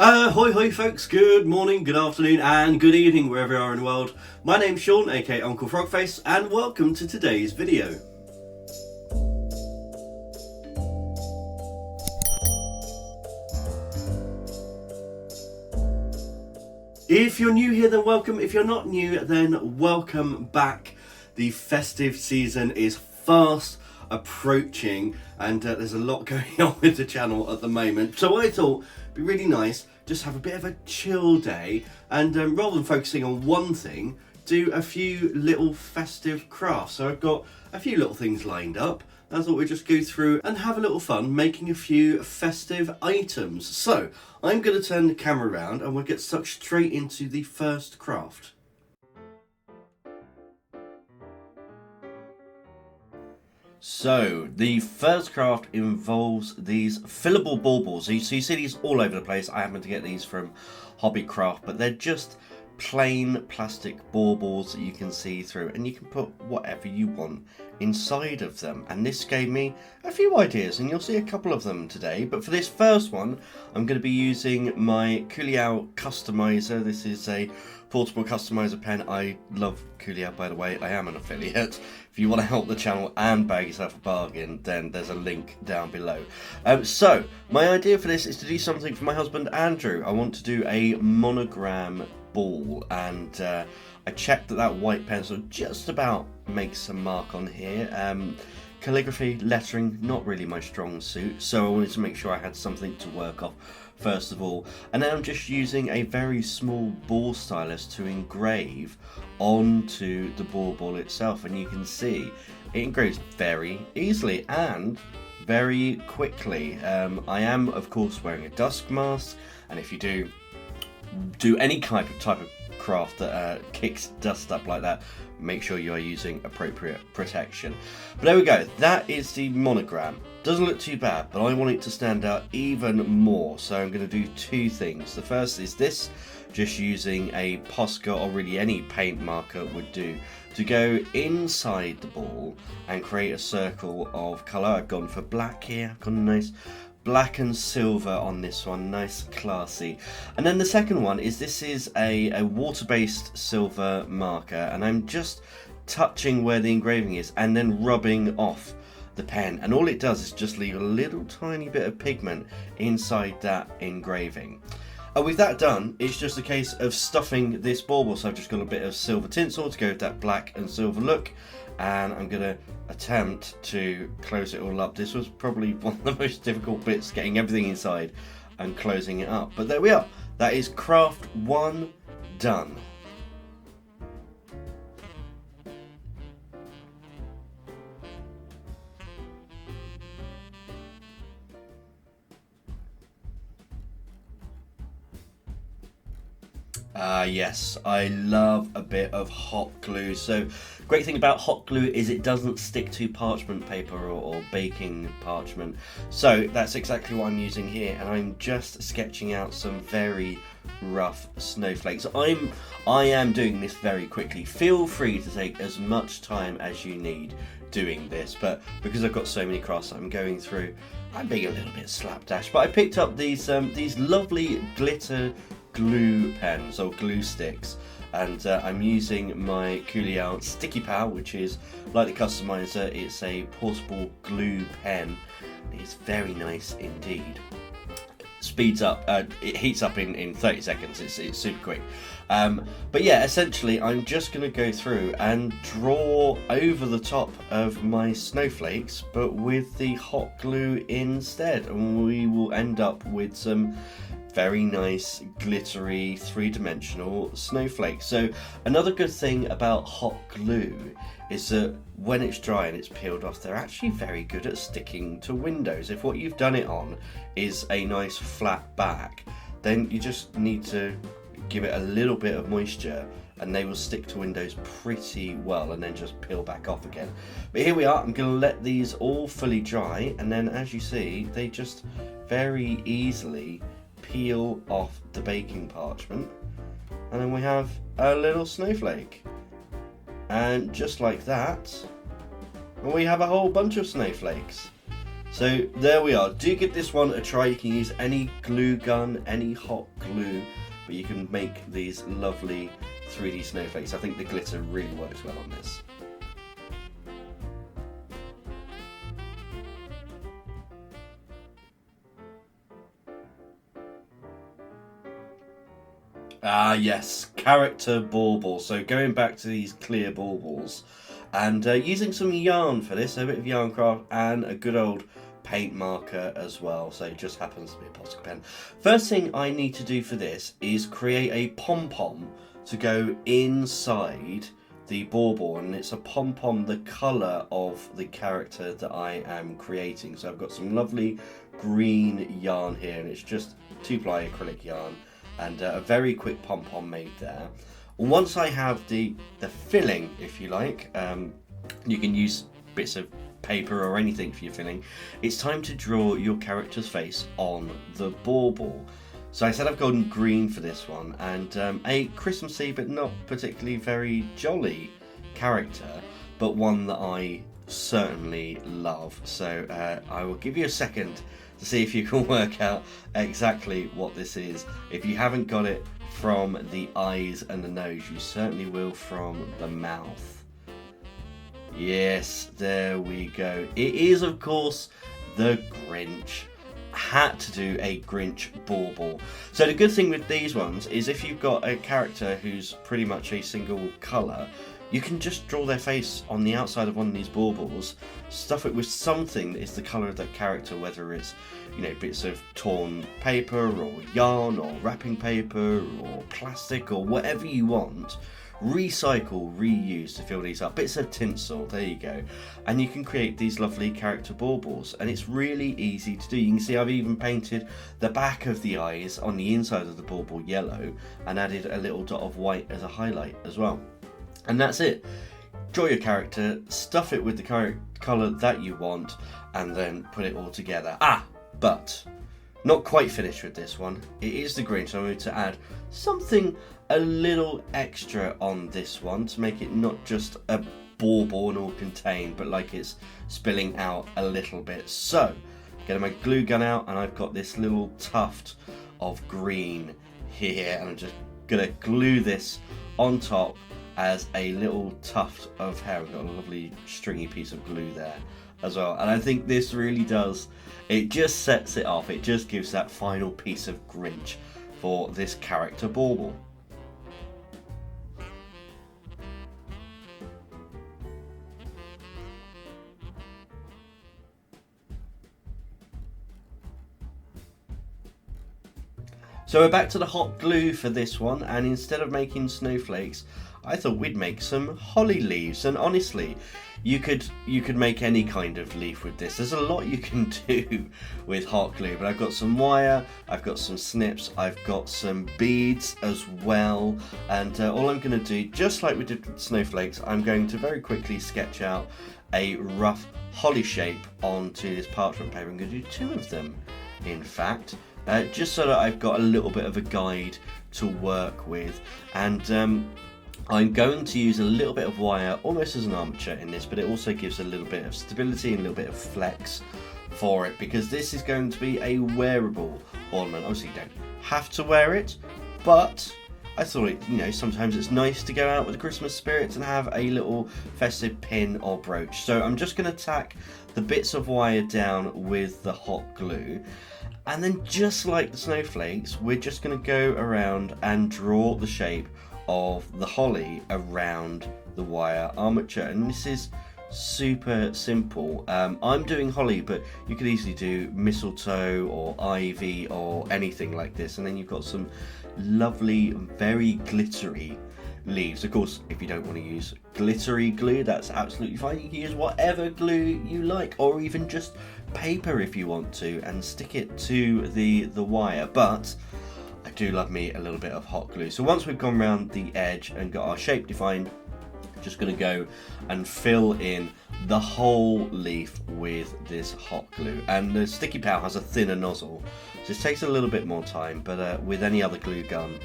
Hoi hoi folks, good morning, good afternoon and good evening wherever you are in the world. My name's Sean, aka Uncle Frogface, and welcome to today's video. If you're new here then welcome, if you're not new then welcome back. The festive season is fast approaching and there's a lot going on with the channel at the moment, so I thought it'd be really nice just have a bit of a chill day and rather than focusing on one thing, do a few little festive crafts. So I've got a few little things lined up. I thought we'd just go through and have a little fun making a few festive items. So I'm going to turn the camera around and we'll get stuck straight into the first craft. So the first craft involves these fillable baubles. So you see these all over the place. I happen to get these from Hobbycraft, but they're just plain plastic baubles that you can see through, and you can put whatever you want inside of them. And this gave me a few ideas, and you'll see a couple of them today. But for this first one, I'm going to be using my Kuliao Customizer. This is a portable customizer pen. I love Kuliao, by the way. I am an affiliate. If you want to help the channel and bag yourself a bargain, then there's a link down below. So my idea for this is to do something for my husband Andrew. I want to do a monogram ball, and I checked that white pencil just about makes a mark on here. Calligraphy, lettering, not really my strong suit, so I wanted to make sure I had something to work off first of all. And then I'm just using a very small ball stylus to engrave onto the ball itself, and you can see it engraves very easily and very quickly. I am of course wearing a dust mask, and if you do any type of craft that kicks dust up like that, make sure you are using appropriate protection. But there we go, that is the monogram. Doesn't look too bad, but I want it to stand out even more, so I'm going to do two things. The first is this, just using a Posca or really any paint marker would do, to go inside the ball and create a circle of colour. I've gone for black here, I've got a nice black and silver on this one, nice classy. And then the second one is this is a water-based silver marker, and I'm just touching where the engraving is and then rubbing off the pen, and all it does is just leave a little tiny bit of pigment inside that engraving. And with that done, it's just a case of stuffing this bauble. So I've just got a bit of silver tinsel to go with that black and silver look, and I'm going to attempt to close it all up. This was probably one of the most difficult bits, getting everything inside and closing it up. But there we are. That is craft one done. Yes, I love a bit of hot glue. So great thing about hot glue is it doesn't stick to parchment paper or baking parchment. So that's exactly what I'm using here, and I'm just sketching out some very rough snowflakes. I am doing this very quickly. Feel free to take as much time as you need doing this, but because I've got so many crafts I'm going through, I'm being a little bit slapdash. But I picked up these lovely glitter glue pens or glue sticks, and I'm using my Kuliao Sticky Pal, which is like the customizer. It's a portable glue pen. It's very nice indeed. Speeds up, it heats up in 30 seconds. It's super quick. But yeah, essentially I'm just going to go through and draw over the top of my snowflakes, but with the hot glue instead, and we will end up with some very nice glittery three-dimensional snowflakes. So another good thing about hot glue is that when it's dry and it's peeled off, they're actually very good at sticking to windows. If what you've done it on is a nice flat back, then you just need to give it a little bit of moisture and they will stick to windows pretty well, and then just peel back off again. But here we are. I'm going to let these all fully dry, and then as you see, they just very easily peel off the baking parchment, and then we have a little snowflake, and just like that we have a whole bunch of snowflakes. So there we are. Do give this one a try. You can use any glue gun, any hot glue, but you can make these lovely 3D snowflakes. I think the glitter really works well on this. Ah yes, character bauble. So going back to these clear baubles and using some yarn for this, a bit of yarn craft and a good old paint marker as well. So it just happens to be a Posca pen. First thing I need to do for this is create a pom-pom to go inside the bauble, and it's a pom-pom the colour of the character that I am creating. So I've got some lovely green yarn here, and it's just 2-ply acrylic yarn. And a very quick pom-pom made there. Once I have the filling, if you like, you can use bits of paper or anything for your filling. It's time to draw your character's face on the bauble. So I said I've gone green for this one, and a Christmassy but not particularly very jolly character, but one that I certainly love. So I will give you a second to see if you can work out exactly what this is. If you haven't got it from the eyes and the nose, you certainly will from the mouth. Yes, there we go. It is, of course, the Grinch. Had to do a Grinch bauble. So the good thing with these ones is if you've got a character who's pretty much a single colour, you can just draw their face on the outside of one of these baubles, stuff it with something that is the colour of that character, whether it's, you know, bits of torn paper or yarn or wrapping paper or plastic or whatever you want. Recycle, reuse to fill these up. Bits of tinsel, there you go. And you can create these lovely character baubles, and it's really easy to do. You can see I've even painted the back of the eyes on the inside of the bauble yellow and added a little dot of white as a highlight as well. And that's it. Draw your character, stuff it with the colour that you want, and then put it all together. But not quite finished with this one. It is the Grinch, so I'm going to add something a little extra on this one to make it not just a bauble and all contained, but like it's spilling out a little bit. So, getting my glue gun out, and I've got this little tuft of green here, and I'm just going to glue this on top as a little tuft of hair. We've got a lovely stringy piece of glue there as well, and I think this really does, it just sets it off. It just gives that final piece of Grinch for this character bauble. So we're back to the hot glue for this one, and instead of making snowflakes, I thought we'd make some holly leaves. And honestly, you could make any kind of leaf with this. There's a lot you can do with hot glue, but I've got some wire, I've got some snips, I've got some beads as well, and all I'm going to do, just like we did with snowflakes, I'm going to very quickly sketch out a rough holly shape onto this parchment paper. I'm going to do 2 of them, in fact. Just so that I've got a little bit of a guide to work with, and I'm going to use a little bit of wire almost as an armature in this, but it also gives a little bit of stability and a little bit of flex for it, because this is going to be a wearable ornament. Obviously you don't have to wear it, but I thought, sometimes it's nice to go out with the Christmas spirit and have a little festive pin or brooch. So I'm just going to tack the bits of wire down with the hot glue. And then, just like the snowflakes, we're just going to go around and draw the shape of the holly around the wire armature. And this is super simple. I'm doing holly, but you could easily do mistletoe or ivy or anything like this. And then you've got some lovely, very glittery leaves. Of course, if you don't want to use glittery glue, that's absolutely fine. You can use whatever glue you like, or even just paper if you want to, and stick it to the wire. But I do love me a little bit of hot glue. So once we've gone around the edge and got our shape defined, I'm just going to go and fill in the whole leaf with this hot glue. And the Sticky Pal has a thinner nozzle, so it takes a little bit more time, but with any other glue gun,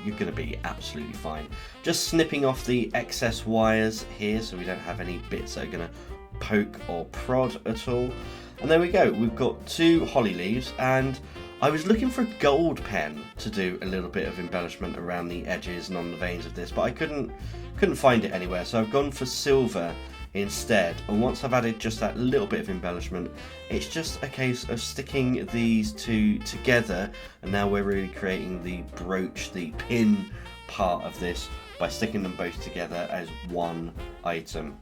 you're going to be absolutely fine. Just snipping off the excess wires here so we don't have any bits that are going to poke or prod at all. And there we go, we've got 2 holly leaves, and I was looking for a gold pen to do a little bit of embellishment around the edges and on the veins of this, but I couldn't find it anywhere, so I've gone for silver instead. And once I've added just that little bit of embellishment, it's just a case of sticking these 2 together, and now we're really creating the brooch, the pin part of this, by sticking them both together as one item.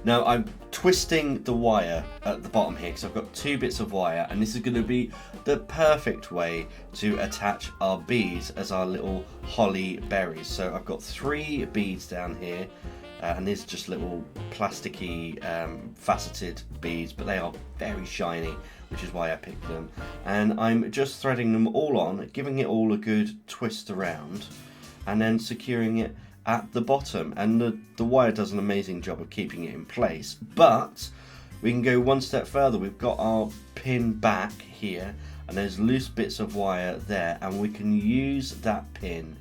Now I'm twisting the wire at the bottom here because I've got 2 bits of wire, and this is going to be the perfect way to attach our beads as our little holly berries. So I've got 3 beads down here, and these are just little plasticky faceted beads, but they are very shiny, which is why I picked them. And I'm just threading them all on, giving it all a good twist around, and then securing it at the bottom. And the wire does an amazing job of keeping it in place. But we can go one step further. We've got our pin back here, and there's loose bits of wire there, and we can use that pin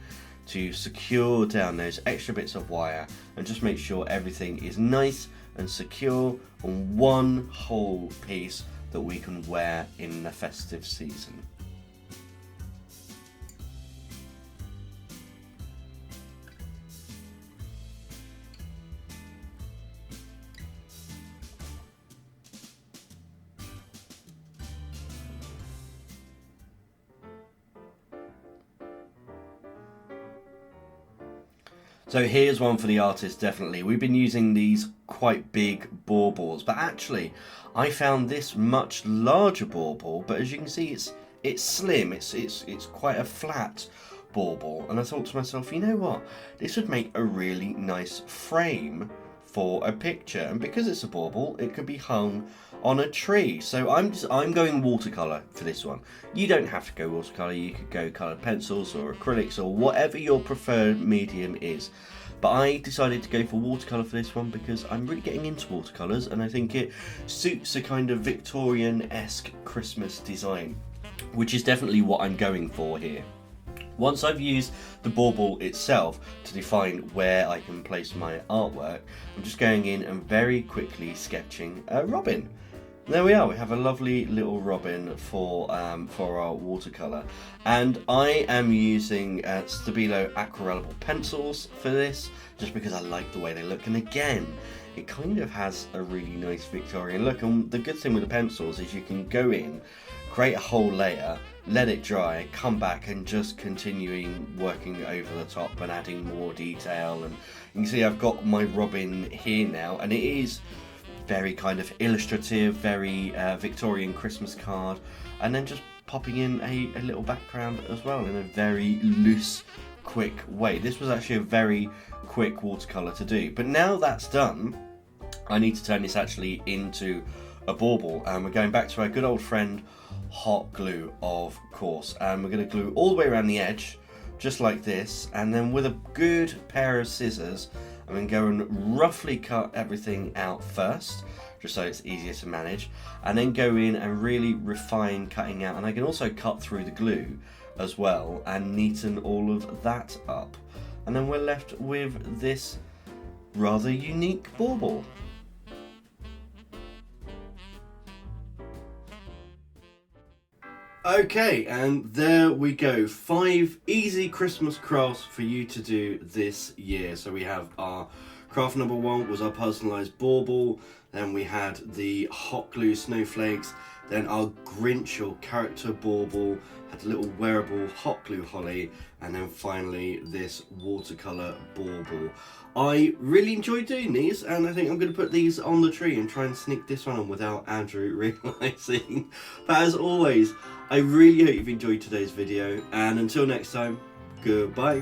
to secure down those extra bits of wire and just make sure everything is nice and secure on one whole piece that we can wear in the festive season. So here's one for the artist, definitely. We've been using these quite big baubles, but actually I found this much larger bauble, but as you can see it's slim, it's quite a flat bauble, and I thought to myself, you know what, this would make a really nice frame for a picture, and because it's a bauble, it could be hung on a tree. So I'm going watercolor for this one. You don't have to go watercolor, you could go colored pencils or acrylics or whatever your preferred medium is. But I decided to go for watercolor for this one because I'm really getting into watercolors, and I think it suits a kind of Victorian-esque Christmas design, which is definitely what I'm going for here. Once I've used the bauble itself to define where I can place my artwork, I'm just going in and very quickly sketching a robin. There we are, we have a lovely little robin for our watercolour, and I am using Stabilo aquarellable pencils for this just because I like the way they look, and again it kind of has a really nice Victorian look. And the good thing with the pencils is you can go in, create a whole layer, let it dry, come back and just continuing working over the top and adding more detail. And you can see I've got my robin here now, and it is very kind of illustrative, very Victorian Christmas card, and then just popping in a little background as well in a very loose, quick way. This was actually a very quick watercolour to do, but now that's done, I need to turn this actually into a bauble, and we're going back to our good old friend hot glue, of course, and we're going to glue all the way around the edge just like this, and then with a good pair of scissors I'm going to go and roughly cut everything out first, just so it's easier to manage, and then go in and really refine cutting out. And I can also cut through the glue as well and neaten all of that up. And then we're left with this rather unique bauble. Okay, and there we go. 5 easy Christmas crafts for you to do this year. So we have our craft number 1 was our personalised bauble. Then we had the hot glue snowflakes. Then our Grinch or character bauble had a little wearable hot glue holly. And then finally this watercolour bauble. I really enjoyed doing these, and I think I'm going to put these on the tree and try and sneak this one on without Andrew realising. But as always, I really hope you've enjoyed today's video, and until next time, goodbye.